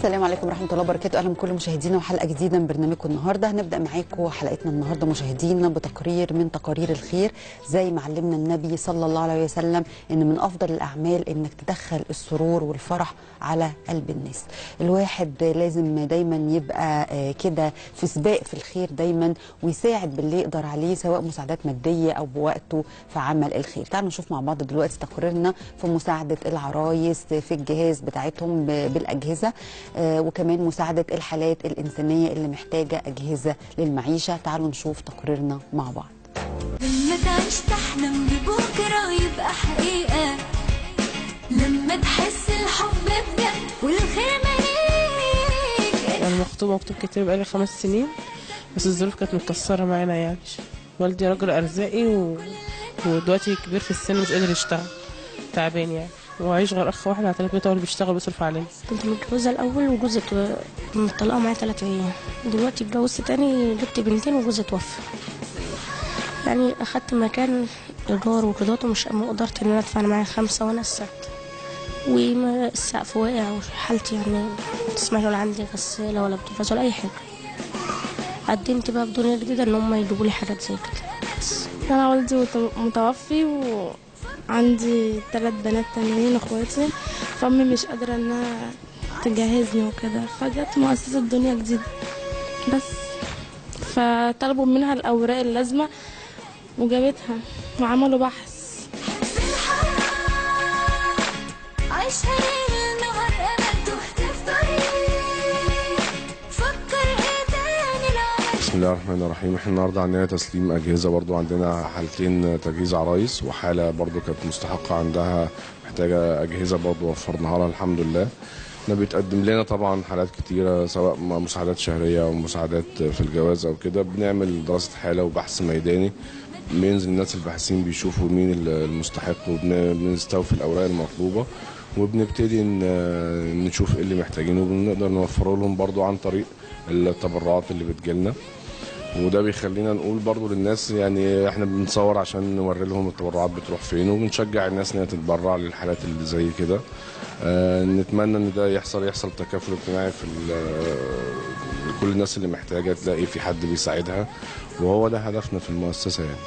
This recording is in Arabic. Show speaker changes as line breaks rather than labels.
السلام عليكم ورحمه الله وبركاته. اهلا بكل مشاهدينا وحلقه جديده من برنامجكم النهارده. هنبدا معاكم حلقتنا النهارده مشاهدينا بتقرير من تقارير الخير، زي ما علمنا النبي صلى الله عليه وسلم ان من افضل الاعمال انك تدخل السرور والفرح على قلب الناس. الواحد لازم دايما يبقى كده في سباق في الخير دايما، ويساعد باللي يقدر عليه سواء مساعدات ماديه او بوقته في عمل الخير. تعالوا نشوف مع بعض دلوقتي تقريرنا في مساعده العرايس في الجهاز بتاعتهم بالاجهزه، وكمان مساعدة الحالات الإنسانية اللي محتاجة أجهزة للمعيشة. تعالوا نشوف تقريرنا مع بعض.
لما تعيش تحلم ببكرة يبقى حقيقة، لما تحس الحب بجد والخير مليك.
أنا مخطوبة مكتوب كتير بقالي 5 سنين، بس الظروف كانت متكسرة معانا يعني. والدي راجل أرزاقي ودلوقتي كبير في السن مش قادر يشتغل، تعبان يعني، وعايش غير اخ واحد على 3 بيت هو اللي بيشتغل وبيصرف علينا.
كنت متجوزه الاول وجوزي مطلقه معايا 3 ايام، دلوقتي اتجوزت تاني جبت بنتين وجوزي توفى. يعني اخدت مكان ايجار وكدهوته، مش قدرت ان انا ادفع. انا معايا 5 وانا السبت، والسقف واقع وحالتي يعني تسمعي ولا عندي غساله ولا بوتاجاز ولا اي حاجه. قدمت بقى بدنيا جديده ان هم يجيبوا لي حاجات زي كده.
انا والدي متوفي عندي 3 بنات تانيين اخواتي، فامي مش قادره انها تجهزني وكده، فجت مؤسسه دنيا جديده بس، فطلبوا منها الاوراق اللازمه وجابتها وعملوا بحث.
بسم الله الرحمن الرحيم. احنا النهارده عندنا تسليم اجهزه، برضو عندنا حالتين تجهيز عرايس، وحاله برضو كانت مستحقه عندها محتاجه اجهزه، برضو وفرناها لها الحمد لله. احنا بيتقدم لنا طبعا حالات كتيره، سواء مساعدات شهريه او مساعدات في الجواز او كده. بنعمل دراسه حاله وبحث ميداني، بينزل الناس الباحثين بيشوفوا مين المستحق، وبنستوفي الاوراق المطلوبه، وبنبتدي نشوف ايه اللي محتاجينه، وبنقدر نوفره لهم برضو عن طريق التبرعات اللي بتجيلنا. وده بيخلينا نقول برضو للناس، يعني احنا بنصور عشان نوري لهم التبرعات بتروح فين، وبنشجع الناس انها تتبرع للحالات اللي زي كده. نتمنى ان ده يحصل تكافل اجتماعي في كل الناس اللي محتاجه تلاقي في حد بيساعدها، وهو ده هدفنا في المؤسسه يعني.